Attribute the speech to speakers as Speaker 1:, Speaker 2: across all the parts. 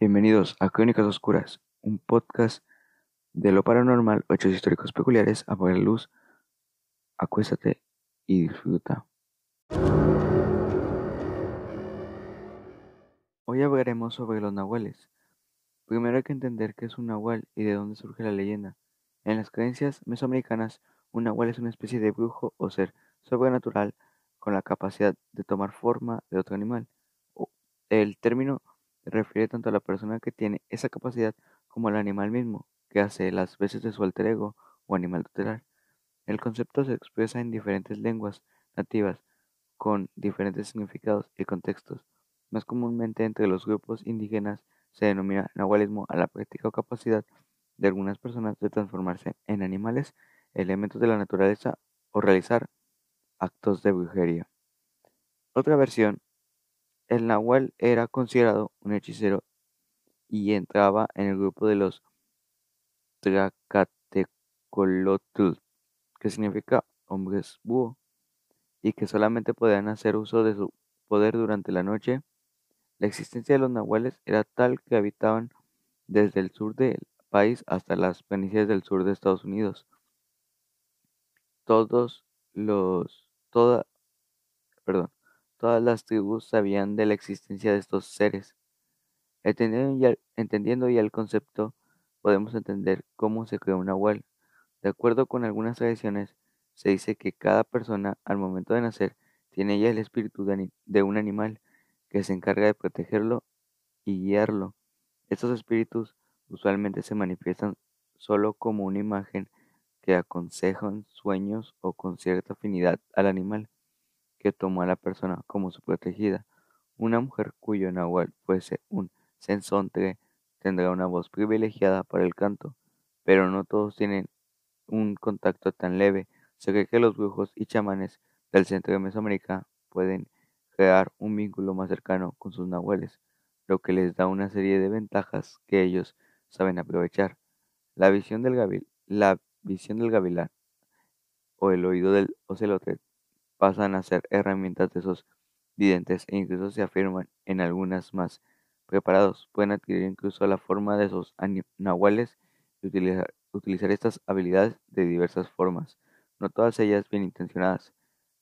Speaker 1: Bienvenidos a Crónicas Oscuras, un podcast de lo paranormal o hechos históricos peculiares. Apaga la luz, acuéstate y disfruta. Hoy hablaremos sobre los nahuales. Primero hay que entender qué es un nahual y de dónde surge la leyenda. En las creencias mesoamericanas, un nahual es una especie de brujo o ser sobrenatural con la capacidad de tomar forma de otro animal. El término refiere tanto a la persona que tiene esa capacidad como al animal mismo, que hace las veces de su alter ego o animal tutelar. El concepto se expresa en diferentes lenguas nativas, con diferentes significados y contextos. Más comúnmente entre los grupos indígenas se denomina nahualismo a la práctica o capacidad de algunas personas de transformarse en animales, elementos de la naturaleza o realizar actos de brujería. Otra versión, el nahual era considerado un hechicero y entraba en el grupo de los Tlacatecolotl, que significa hombres búho, y que solamente podían hacer uso de su poder durante la noche. La existencia de los nahuales era tal que habitaban desde el sur del país hasta las planicies del sur de Estados Unidos. Todos los, toda, perdón, todas las tribus sabían de la existencia de estos seres. Entendiendo ya el concepto, podemos entender cómo se creó un nahual. De acuerdo con algunas tradiciones, se dice que cada persona al momento de nacer tiene ya el espíritu de un animal que se encarga de protegerlo y guiarlo. Estos espíritus usualmente se manifiestan solo como una imagen que aconsejan sueños o con cierta afinidad al animal que tomó a la persona como su protegida. Una mujer cuyo nahual fuese un sensontle tendrá una voz privilegiada para el canto, pero no todos tienen un contacto tan leve. Se cree que los brujos y chamanes del centro de Mesoamérica pueden crear un vínculo más cercano con sus nahuales, lo que les da una serie de ventajas que ellos saben aprovechar. La visión del gavilán o el oído del ocelote pasan a ser herramientas de esos videntes e incluso se afirman en algunas más preparados. Pueden adquirir incluso la forma de esos nahuales y utilizar estas habilidades de diversas formas, no todas ellas bien intencionadas,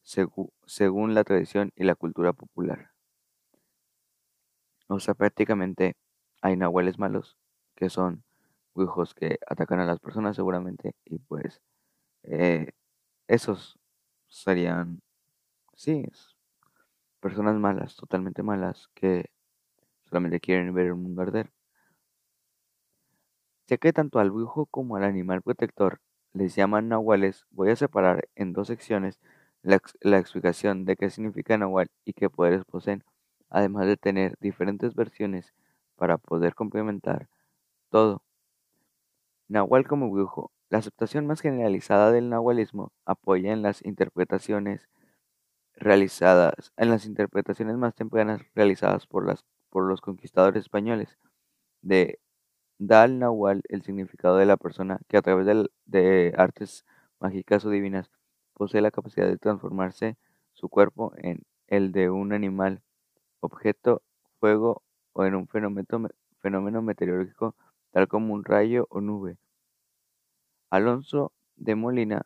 Speaker 1: según la tradición y la cultura popular. O sea, prácticamente hay nahuales malos, que son brujos que atacan a las personas seguramente, y pues eh, esos serían, sí, personas malas, totalmente malas, que solamente quieren ver el mundo arder. Ya que tanto al brujo como al animal protector les llaman nahuales, voy a separar en dos secciones la explicación de qué significa nahual y qué poderes poseen, además de tener diferentes versiones para poder complementar todo. Nahual como brujo. La aceptación más generalizada del nahualismo apoya en las interpretaciones más tempranas realizadas por los conquistadores españoles, de da al nahual el significado de la persona que a través de artes mágicas o divinas posee la capacidad de transformarse su cuerpo en el de un animal, objeto, fuego o en un fenómeno meteorológico tal como un rayo o nube. Alonso de Molina,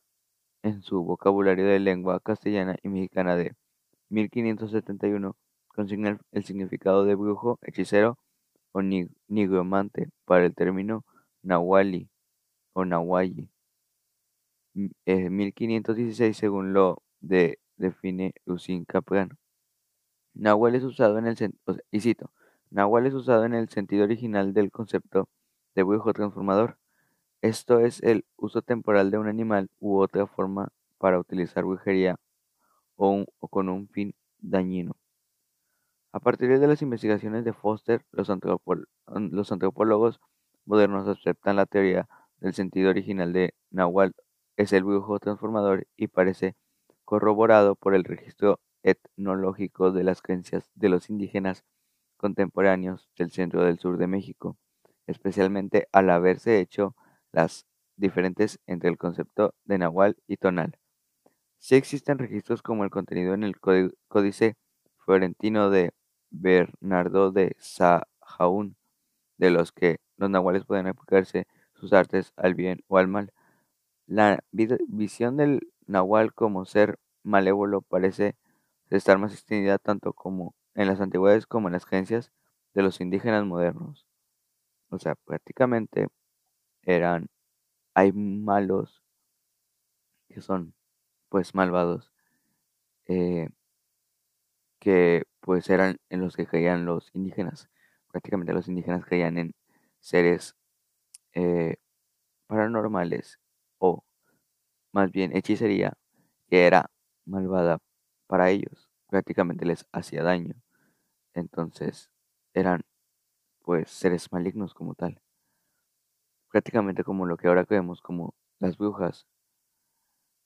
Speaker 1: en su vocabulario de lengua castellana y mexicana de 1571, consigna el significado de brujo, hechicero o nigromante para el término nahuali o nahualli. 1516 según define Lucín Capran. Nahual es usado en el y cito, Nahual es usado en el sentido original del concepto de brujo transformador. Esto es el uso temporal de un animal u otra forma para utilizar brujería o con un fin dañino. A partir de las investigaciones de Foster, los antropólogos modernos aceptan la teoría del sentido original de Nahual es el brujo transformador y parece corroborado por el registro etnológico de las creencias de los indígenas contemporáneos del centro del sur de México, especialmente al haberse hecho las diferentes entre el concepto de Nahual y Tonal. Sí existen registros como el contenido en el Códice Florentino de Bernardo de Sahagún, de los que los nahuales pueden aplicarse sus artes al bien o al mal. La visión del nahual como ser malévolo parece estar más extendida tanto como en las antigüedades como en las creencias de los indígenas modernos. O sea, prácticamente eran, hay malos que son pues malvados, eh, que pues eran en los que creían los indígenas. Prácticamente los indígenas creían en seres eh, paranormales o más bien hechicería que era malvada para ellos. Prácticamente les hacía daño. Entonces eran pues seres malignos como tal. Prácticamente como lo que ahora creemos como las brujas.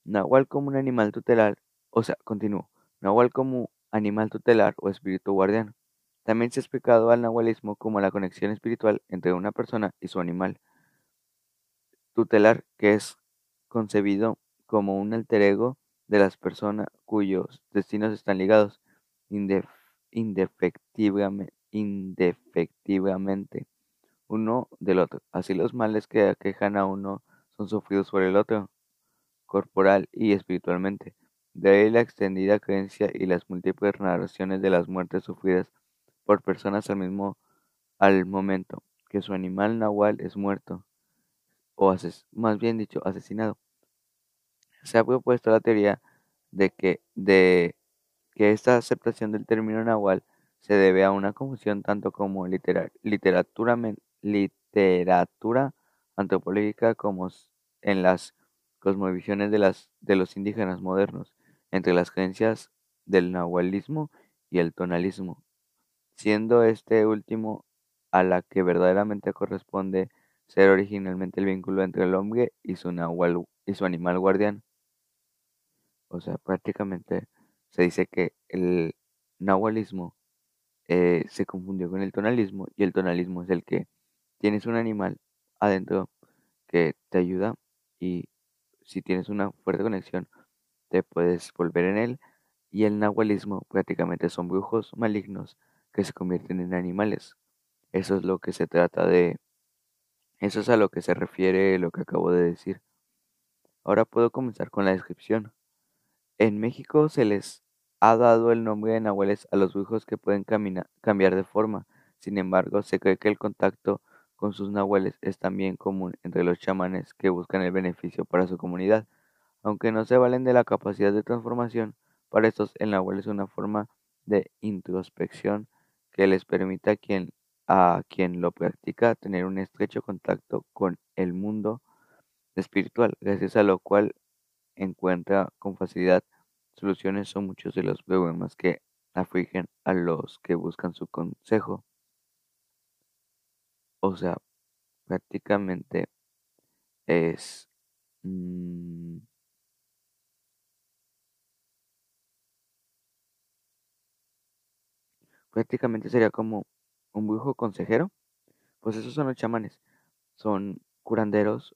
Speaker 1: Nahual como un animal tutelar, o sea, continúo. Nahual como animal tutelar o espíritu guardián. También se ha explicado al nahualismo como la conexión espiritual entre una persona y su animal tutelar, que es concebido como un alter ego de las personas cuyos destinos están ligados indefectivamente uno del otro. Así los males que aquejan a uno son sufridos por el otro, corporal y espiritualmente. De ahí la extendida creencia y las múltiples narraciones de las muertes sufridas por personas al momento que su animal nahual es muerto, o más bien dicho, asesinado. Se ha propuesto la teoría de que esta aceptación del término nahual se debe a una confusión tanto como literatura antropológica como en las cosmovisiones de los indígenas modernos, entre las creencias del nahualismo y el tonalismo, siendo este último a la que verdaderamente corresponde ser originalmente el vínculo entre el hombre y su animal guardián. O sea, prácticamente se dice que el nahualismo se confundió con el tonalismo y el tonalismo es el que tienes un animal adentro que te ayuda y si tienes una fuerte conexión te puedes volver en él y el nahualismo prácticamente son brujos malignos que se convierten en animales. Eso es lo que se trata de, eso es a lo que se refiere lo que acabo de decir. Ahora puedo comenzar con la descripción. En México se les ha dado el nombre de nahuales a los brujos que pueden cambiar de forma. Sin embargo, se cree que el contacto con sus nahuales es también común entre los chamanes que buscan el beneficio para su comunidad. Aunque no se valen de la capacidad de transformación, para estos el nahual es una forma de introspección que les permite a quien lo practica tener un estrecho contacto con el mundo espiritual, gracias a lo cual encuentra con facilidad soluciones a muchos de los problemas que afligen a los que buscan su consejo. O sea, prácticamente es, mm, prácticamente sería como un brujo consejero. Pues esos son los chamanes, son curanderos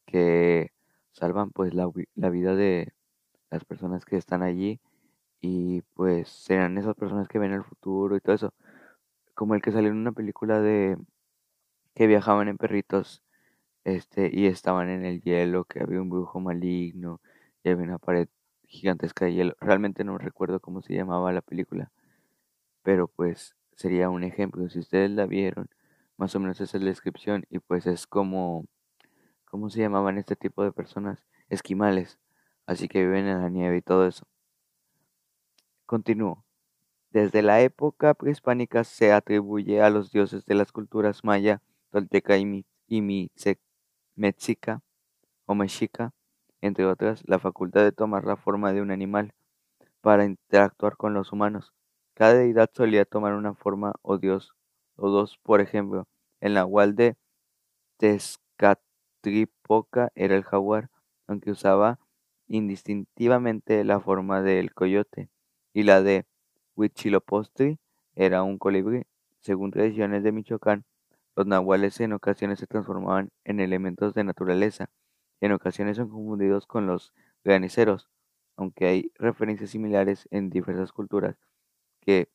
Speaker 1: que salvan pues la vida de las personas que están allí y pues serán esas personas que ven el futuro y todo eso, como el que salió en una película de que viajaban en perritos, y estaban en el hielo, que había un brujo maligno y había una pared gigantesca de hielo. Realmente no recuerdo cómo se llamaba la película, pero pues sería un ejemplo. Si ustedes la vieron, más o menos esa es la descripción y pues es como, ¿cómo se llamaban este tipo de personas? Esquimales, así que viven en la nieve y todo eso. Continúo. Desde la época prehispánica se atribuye a los dioses de las culturas maya, tolteca mexica o mexica, entre otras, la facultad de tomar la forma de un animal para interactuar con los humanos. Cada deidad solía tomar una forma o dios o dos, por ejemplo, el nahual de Tezcatlipoca era el jaguar, aunque usaba indistintivamente la forma del coyote, y la de Huitzilopochtli era un colibrí. Según tradiciones de Michoacán, los nahuales en ocasiones se transformaban en elementos de naturaleza, y en ocasiones son confundidos con los graniceros, aunque hay referencias similares en diversas culturas que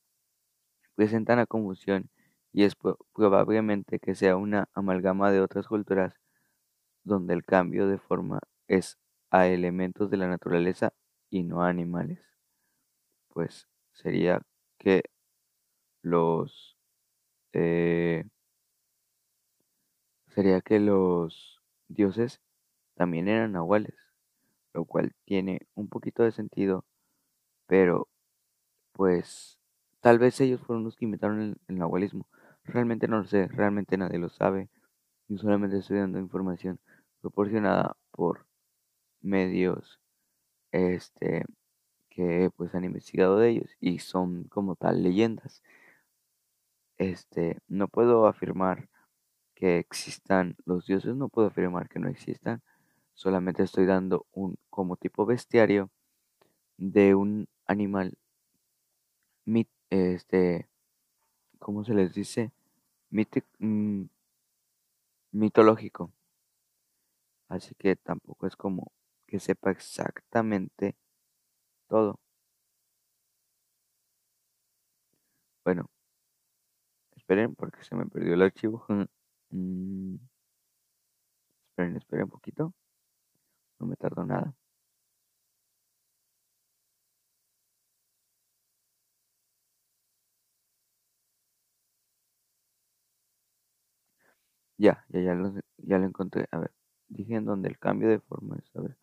Speaker 1: presentan la confusión y es probablemente que sea una amalgama de otras culturas donde el cambio de forma es a elementos de la naturaleza y no a animales. Pues sería que los eh, los dioses también eran nahuales, lo cual tiene un poquito de sentido, pero pues tal vez ellos fueron los que inventaron el nahualismo. Realmente no lo sé, realmente nadie lo sabe. Yo solamente estoy dando información proporcionada por medios este que pues han investigado de ellos y son como tal leyendas. No puedo afirmar que existan los dioses, no puedo afirmar que no existan. Solamente estoy dando un como tipo bestiario de un animal ¿cómo se les dice? Mitológico. Así que tampoco es como que sepa exactamente todo. Bueno, esperen porque se me perdió el archivo. Mm, esperen un poquito. No me tardó nada. Ya lo encontré. A ver, dije en donde el cambio de forma es. A ver.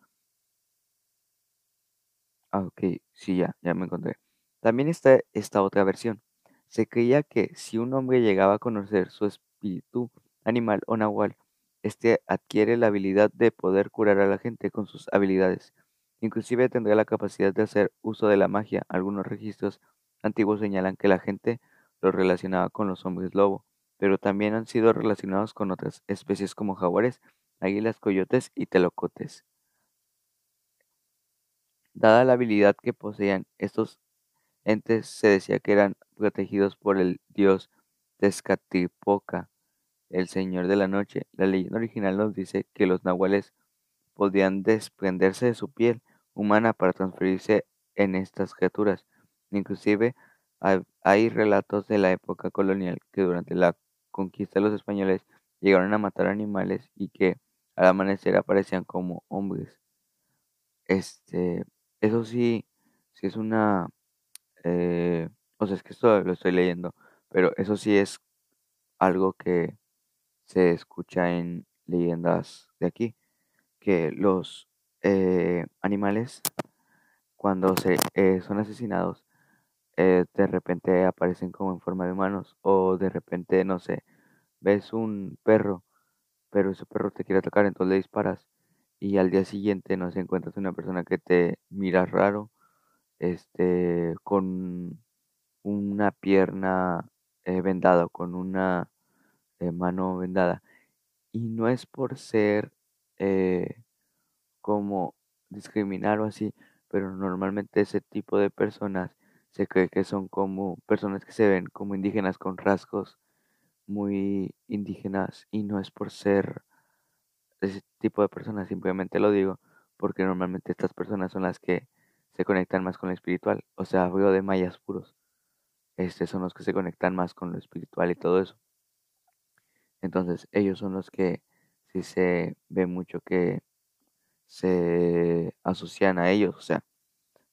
Speaker 1: Ah, ok, sí, ya me encontré. También está esta otra versión. Se creía que si un hombre llegaba a conocer su espíritu animal o nahual, este adquiere la habilidad de poder curar a la gente con sus habilidades. Inclusive tendría la capacidad de hacer uso de la magia. Algunos registros antiguos señalan que la gente lo relacionaba con los hombres lobo, pero también han sido relacionados con otras especies como jaguares, águilas, coyotes y telocotes. Dada la habilidad que poseían estos entes, se decía que eran protegidos por el dios Tezcatlipoca, el señor de la noche. La leyenda original nos dice que los nahuales podían desprenderse de su piel humana para transferirse en estas criaturas. Inclusive hay relatos de la época colonial que durante la conquista de los españoles llegaron a matar animales y que al amanecer aparecían como hombres. Este, eso sí, sí es una, o sea, es que esto lo estoy leyendo, pero eso sí es algo que se escucha en leyendas de aquí, que los animales cuando son asesinados, de repente aparecen como en forma de humanos, o de repente, no sé, ves un perro, pero ese perro te quiere atacar, entonces le disparas, y al día siguiente, no sé, encuentras una persona que te mira raro, con una pierna vendada, o con una mano vendada. Y no es por ser eh, como discriminar o así, pero normalmente ese tipo de personas se cree que son como personas que se ven como indígenas con rasgos muy indígenas y no es por ser ese tipo de personas, simplemente lo digo porque normalmente estas personas son las que se conectan más con lo espiritual, o sea, hablo de mayas puros, son los que se conectan más con lo espiritual y todo eso. Entonces, ellos son los que sí se ve mucho que se asocian a ellos. O sea,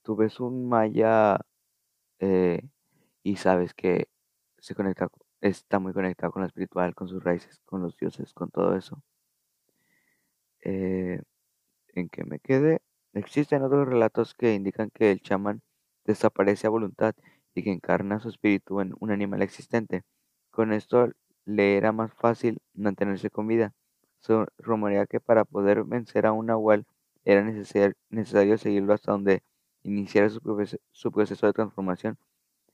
Speaker 1: tú ves un maya eh, y sabes que está muy conectado con lo espiritual, con sus raíces, con los dioses, con todo eso. Eh, en que me quede, existen otros relatos que indican que el chamán desaparece a voluntad y que encarna su espíritu en un animal existente. Con esto le era más fácil mantenerse con vida. Se rumorea que para poder vencer a un nahual era necesario seguirlo hasta donde iniciara su proceso de transformación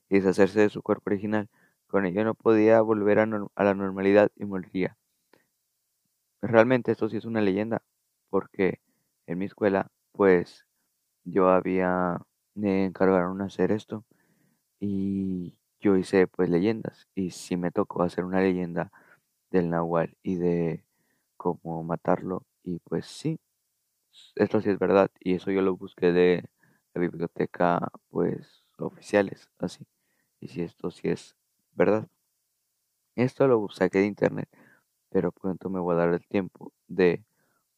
Speaker 1: y deshacerse de su cuerpo original. Con ello no podía volver a la normalidad y moriría. Realmente esto sí es una leyenda, porque en mi escuela, pues me encargaron hacer esto y yo hice pues leyendas y sí me tocó hacer una leyenda del nahual y de cómo matarlo y pues sí, esto sí es verdad y eso yo lo busqué de la biblioteca pues oficiales, así, y si esto sí es verdad. Esto lo saqué de internet, pero pronto me voy a dar el tiempo de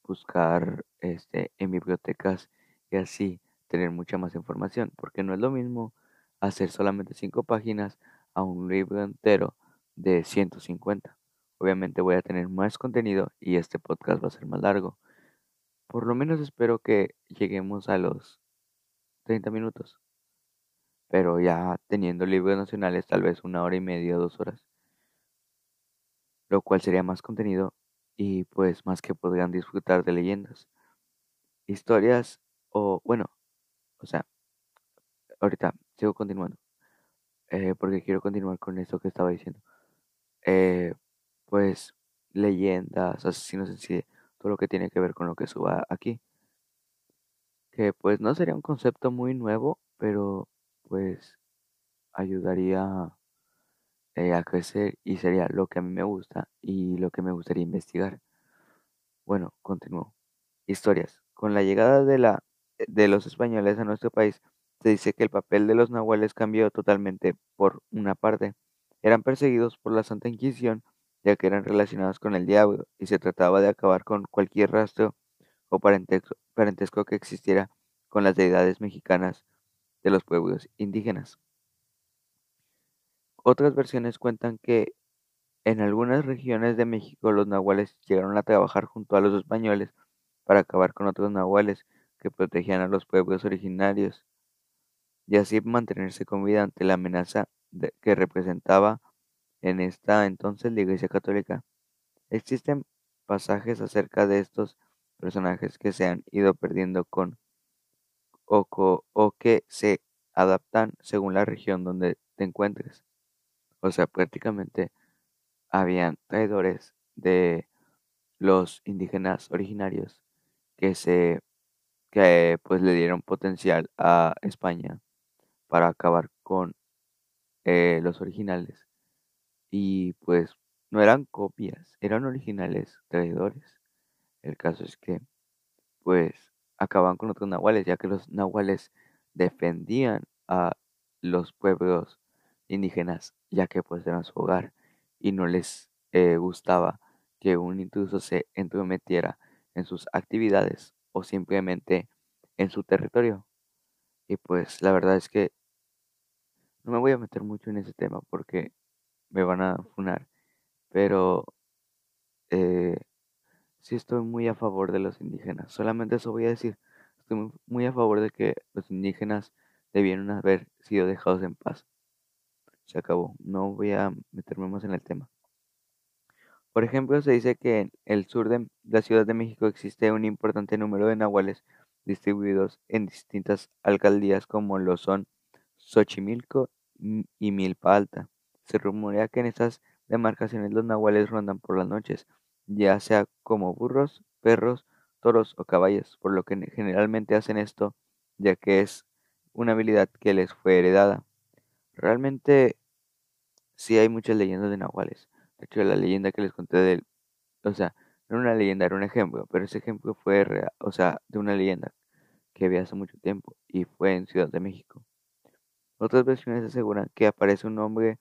Speaker 1: buscar en bibliotecas y así tener mucha más información, porque no es lo mismo hacer solamente 5 páginas a un libro entero de 150. Obviamente voy a tener más contenido y este podcast va a ser más largo. Por lo menos espero que lleguemos a los 30 minutos, pero ya teniendo libros nacionales tal vez 1 hora y media, 2 horas, lo cual sería más contenido y pues más que podrían disfrutar de leyendas, historias o bueno, o sea, ahorita sigo continuando, porque quiero continuar con esto que estaba diciendo. Eh, pues leyendas, asesinos en sí, todo lo que tiene que ver con lo que suba aquí, que pues no sería un concepto muy nuevo, pero pues ayudaría a crecer y sería lo que a mí me gusta y lo que me gustaría investigar. Bueno, continúo. Historias. Con la llegada de los españoles a nuestro país, se dice que el papel de los nahuales cambió totalmente. Por una parte, eran perseguidos por la Santa Inquisición, ya que eran relacionados con el diablo, y se trataba de acabar con cualquier rastro o parentesco que existiera con las deidades mexicanas de los pueblos indígenas. Otras versiones cuentan que en algunas regiones de México los nahuales llegaron a trabajar junto a los españoles para acabar con otros nahuales que protegían a los pueblos originarios y así mantenerse con vida ante la amenaza que representaba en esta entonces la Iglesia Católica. Existen pasajes acerca de estos personajes que se han ido perdiendo o que se adaptan según la región donde te encuentres. O sea, prácticamente habían traidores de los indígenas originarios que pues le dieron potencial a España para acabar con los originales. Y pues no eran copias, eran originales traidores. El caso es que pues acaban con otros nahuales, ya que los nahuales defendían a los pueblos indígenas, ya que pues eran su hogar y no les gustaba que un intruso se entrometiera en sus actividades o simplemente en su territorio. Y pues la verdad es que no me voy a meter mucho en ese tema porque me van a funar, pero eh, sí estoy muy a favor de los indígenas. Solamente eso voy a decir. Estoy muy a favor de que los indígenas debieron haber sido dejados en paz. Se acabó. No voy a meterme más en el tema. Por ejemplo, se dice que en el sur de la Ciudad de México existe un importante número de nahuales distribuidos en distintas alcaldías como lo son Xochimilco y Milpa Alta. Se rumorea que en estas demarcaciones los nahuales rondan por las noches, ya sea como burros, perros, toros o caballos, por lo que generalmente hacen esto, ya que es una habilidad que les fue heredada. Realmente sí hay muchas leyendas de nahuales. De hecho, la leyenda que les conté o sea, no era una leyenda, era un ejemplo, pero ese ejemplo fue real, o sea, de una leyenda que había hace mucho tiempo y fue en Ciudad de México. Otras versiones aseguran que aparece un hombre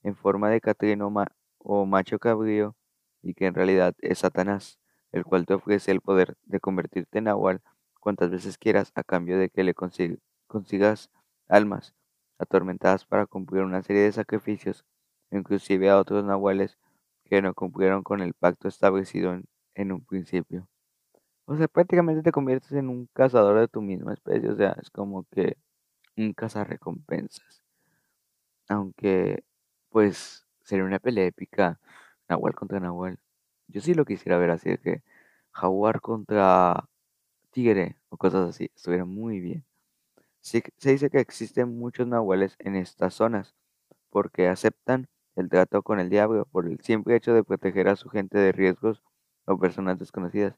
Speaker 1: en forma de Catrino o macho cabrío y que en realidad es Satanás, el cual te ofrece el poder de convertirte en nahual cuantas veces quieras a cambio de que le consigas almas atormentadas para cumplir una serie de sacrificios, inclusive a otros nahuales que no cumplieron con el pacto establecido en un principio. O sea, prácticamente te conviertes en un cazador de tu misma especie, o sea, es como que un cazarrecompensas. Aunque, pues, sería una pelea épica, Nahual contra Nahual. Yo sí lo quisiera ver así, de que Jaguar contra Tigre o cosas así, estuviera muy bien. Se dice que existen muchos nahuales en estas zonas, porque aceptan el trato con el diablo por el simple hecho de proteger a su gente de riesgos o personas desconocidas.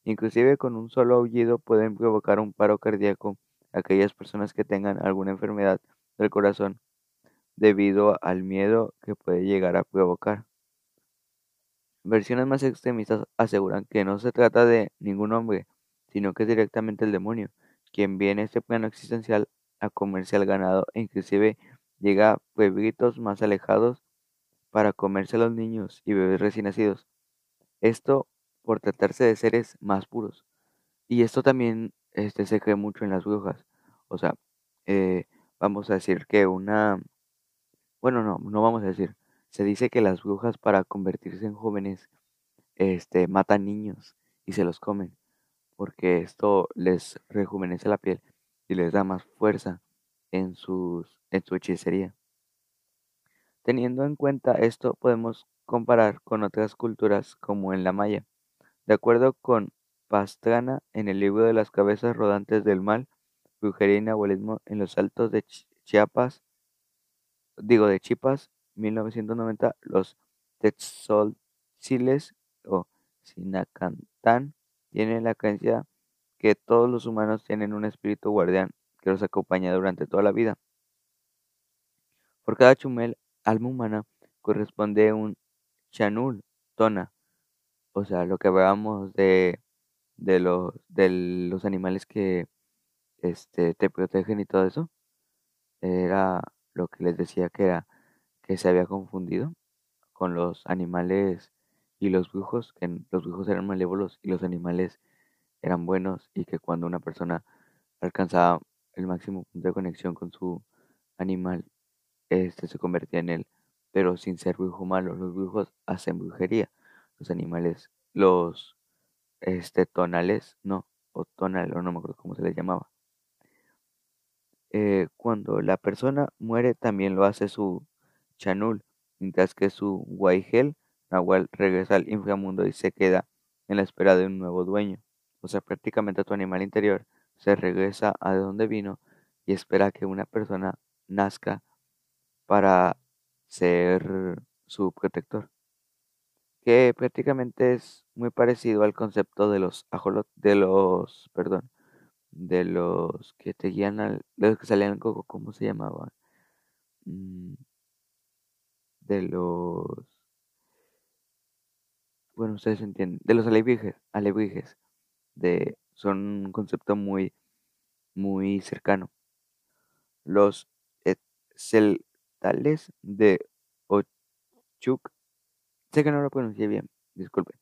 Speaker 1: Inclusive con un solo aullido pueden provocar un paro cardíaco a aquellas personas que tengan alguna enfermedad del corazón debido al miedo que puede llegar a provocar. Versiones más extremistas aseguran que no se trata de ningún hombre, sino que es directamente el demonio, quien viene a este plano existencial a comerse al ganado e inclusive llega a pueblitos más alejados para comerse a los niños y bebés recién nacidos. Esto por tratarse de seres más puros. Y esto también se cree mucho en las brujas. O sea, eh, vamos a decir que bueno, no vamos a decir. Se dice que las brujas para convertirse en jóvenes, matan niños y se los comen, porque esto les rejuvenece la piel y les da más fuerza en su hechicería. Teniendo en cuenta esto, podemos comparar con otras culturas como en la maya. De acuerdo con Pastrana, en el libro de las cabezas rodantes del mal, brujería y nahualismo en los altos de Chiapas, de Chipas, 1990, los Tetzoltziles o Sinacantán tienen la creencia que todos los humanos tienen un espíritu guardián que los acompaña durante toda la vida. Por cada chumel, alma humana, corresponde un chanul, tona, o sea, lo que hablábamos de los animales que te protegen y todo eso, era lo que les decía que era que se había confundido con los animales y los brujos, que los brujos eran malévolos y los animales eran buenos y que cuando una persona alcanzaba el máximo punto de conexión con su animal, este se convertía en él, pero sin ser brujo malo. Los brujos hacen brujería. Los animales, los tonales, no, o tonal, o no me acuerdo cómo se les llamaba. Cuando la persona muere, también lo hace su chanul, mientras que su guaigel, nahual, regresa al inframundo y se queda en la espera de un nuevo dueño. O sea, prácticamente tu animal interior se regresa a de donde vino y espera que una persona nazca para ser su protector, que prácticamente es muy parecido al concepto de los perdón, de los que te guían de los que salían al coco, ¿cómo se llamaban? Mm, de los, bueno, ustedes entienden, de los alebrijes, son un concepto muy cercano. Los celtales de Ochuk, sé que no lo pronuncié bien, disculpe.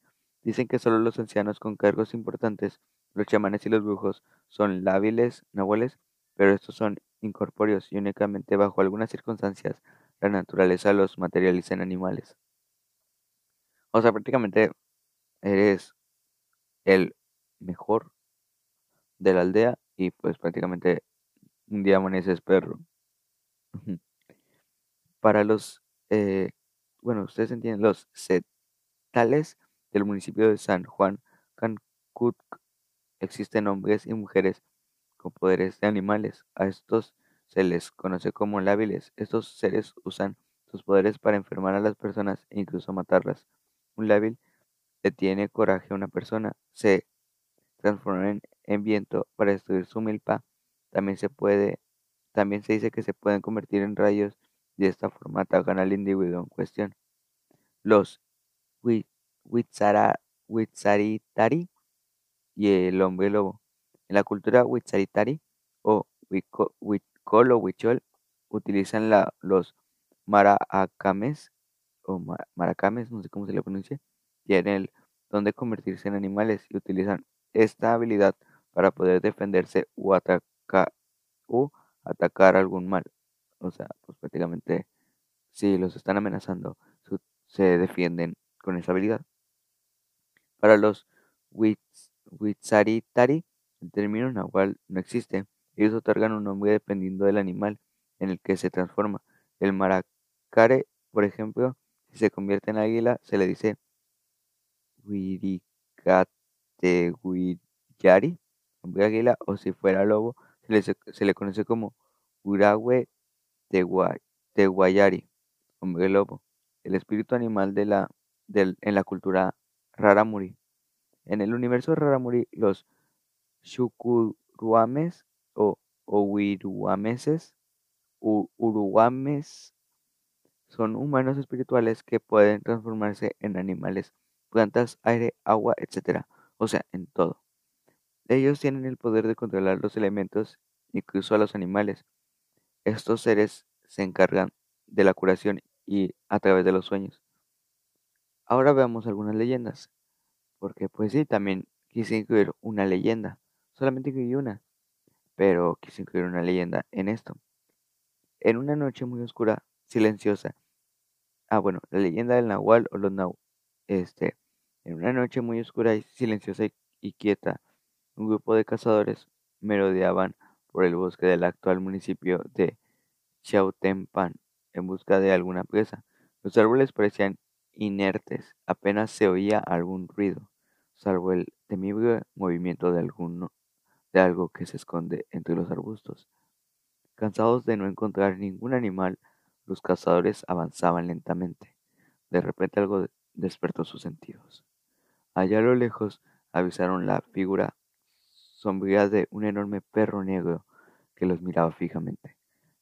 Speaker 1: Dicen que solo los ancianos con cargos importantes, los chamanes y los brujos, son lábiles, nahuales, pero estos son incorpóreos y únicamente bajo algunas circunstancias la naturaleza los materializa en animales. O sea, prácticamente eres el mejor de la aldea y pues prácticamente un día amaneces perro. Para eh, bueno, ustedes entienden, los setales del municipio de San Juan Cancut existen hombres y mujeres con poderes de animales. A estos se les conoce como lábiles. Estos seres usan sus poderes para enfermar a las personas e incluso matarlas. Un lábil le tiene coraje a una persona, se transforma en viento para destruir su milpa. También también se dice que se pueden convertir en rayos y de esta forma atacan al individuo en cuestión. Los Hui- Huitzaritari y el hombre lobo. En la cultura Huitzaritari o Huicol o Huichol utilizan los maracames o maracames, no sé cómo se le pronuncia, tienen el don de convertirse en animales y utilizan esta habilidad para poder defenderse o atacar algún mal. O sea, pues prácticamente si los están amenazando, se defienden con esa habilidad. Para los Witzaritari, el término nahual no existe. Ellos otorgan un nombre dependiendo del animal en el que se transforma. El maracare, por ejemplo, si se convierte en águila, se le dice Wiricatewiyari, hombre águila, o si fuera lobo, se le conoce como Urahue Teguayari, hombre lobo. El espíritu animal en la cultura Raramuri. En el universo Raramuri, los Shukuruames o Owiruameses, Uruames, son humanos espirituales que pueden transformarse en animales, plantas, aire, agua, etc. O sea, en todo. Ellos tienen el poder de controlar los elementos, incluso a los animales. Estos seres se encargan de la curación y a través de los sueños. Ahora veamos algunas leyendas, porque pues sí, también quise incluir una leyenda. Solamente incluí una, pero quise incluir una leyenda en esto. En una noche muy oscura, silenciosa. Bueno, la leyenda del Nahual o los Este, en una noche muy oscura y silenciosa y quieta, un grupo de cazadores merodeaban por el bosque del actual municipio de Chautempan en busca de alguna presa. Los árboles parecían inertes, apenas se oía algún ruido, salvo el temible movimiento de algo que se esconde entre los arbustos. Cansados de no encontrar ningún animal, los cazadores avanzaban lentamente. De repente algo despertó sus sentidos. Allá a lo lejos avisaron la figura sombría de un enorme perro negro que los miraba fijamente.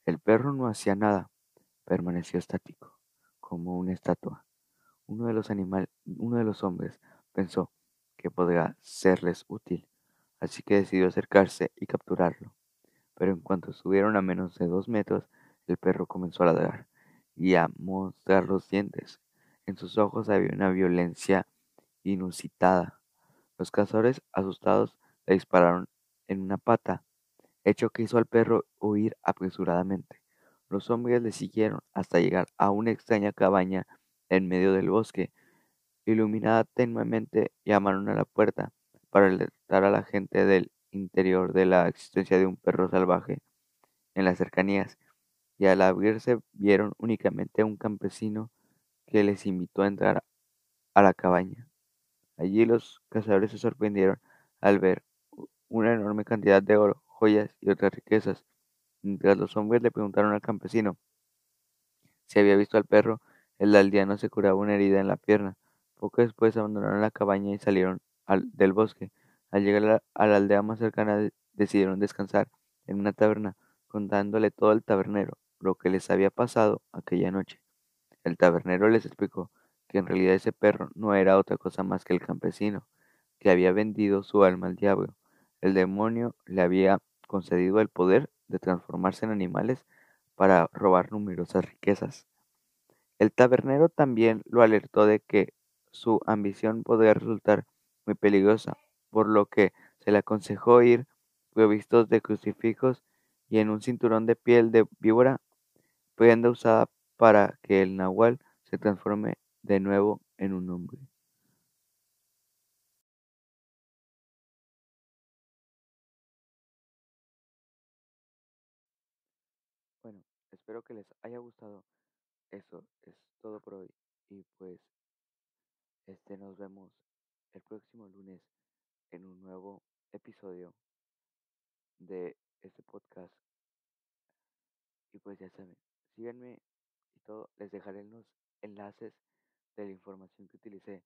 Speaker 1: El perro no hacía nada, permaneció estático, como una estatua. Uno de los hombres pensó que podría serles útil, así que decidió acercarse y capturarlo. Pero en cuanto estuvieron a menos de 2 metros, el perro comenzó a ladrar y a mostrar los dientes. En sus ojos había una violencia inusitada. Los cazadores, asustados, le dispararon en una pata, hecho que hizo al perro huir apresuradamente. Los hombres le siguieron hasta llegar a una extraña cabaña en medio del bosque. Iluminada tenuemente, llamaron a la puerta para alertar a la gente del interior de la existencia de un perro salvaje en las cercanías, y al abrirse vieron únicamente a un campesino que les invitó a entrar a la cabaña. Allí los cazadores se sorprendieron al ver una enorme cantidad de oro, joyas y otras riquezas. Mientras los hombres le preguntaron al campesino si había visto al perro, el aldeano se curaba una herida en la pierna. Poco después abandonaron la cabaña y salieron del bosque. Al llegar a la aldea más cercana decidieron descansar en una taberna, contándole todo al tabernero lo que les había pasado aquella noche. El tabernero les explicó que en realidad ese perro no era otra cosa más que el campesino, que había vendido su alma al diablo. El demonio le había concedido el poder de transformarse en animales para robar numerosas riquezas. El tabernero también lo alertó de que su ambición podría resultar muy peligrosa, por lo que se le aconsejó ir provistos de crucifijos y en un cinturón de piel de víbora, prenda usada para que el nahual se transforme de nuevo en un hombre. Bueno, espero que les haya gustado. Eso es todo por hoy. Y pues, nos vemos el próximo lunes en un nuevo episodio de este podcast. Y pues ya saben, síganme y todo. Les dejaré los enlaces de la información que utilicé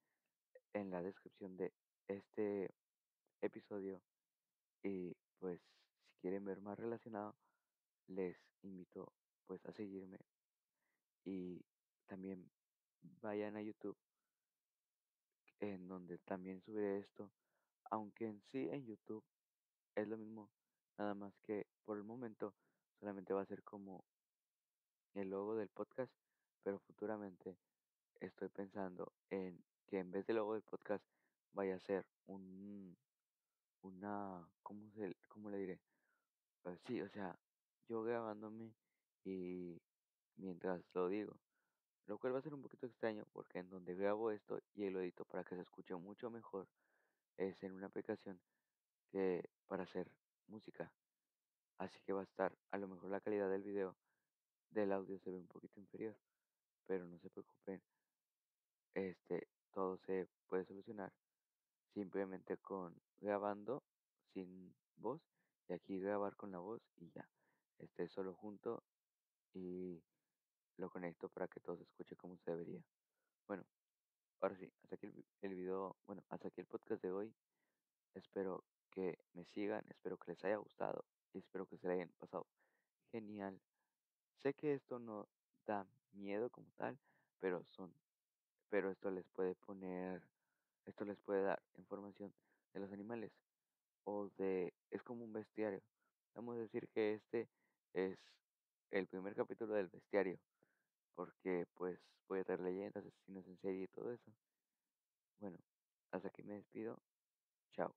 Speaker 1: en la descripción de este episodio. Y pues si quieren ver más relacionado, les invito pues a seguirme y también vayan a YouTube en donde también subiré esto, aunque en sí en YouTube es lo mismo, nada más que por el momento solamente va a ser como el logo del podcast, pero futuramente estoy pensando en que en vez del logo del podcast vaya a ser ¿cómo le diré? Sí, o sea, yo grabándome y mientras lo digo, lo cual va a ser un poquito extraño porque en donde grabo esto y lo edito para que se escuche mucho mejor es en una aplicación que para hacer música. Así que va a estar, a lo mejor la calidad del video, del audio se ve un poquito inferior, pero no se preocupen, todo se puede solucionar simplemente con grabando sin voz y aquí grabar con la voz y ya, solo junto y lo conecto para que todo se escuche como se debería. Bueno, ahora sí, hasta aquí el video, bueno, hasta aquí el podcast de hoy. Espero que me sigan, espero que les haya gustado y espero que se le hayan pasado genial. Sé que esto no da miedo como tal, pero pero esto les puede dar información de los animales es como un bestiario. Vamos a decir que este es el primer capítulo del bestiario. porque pues voy a traer leyendas, asesinos en serie y todo eso. Bueno, hasta aquí me despido. Chao.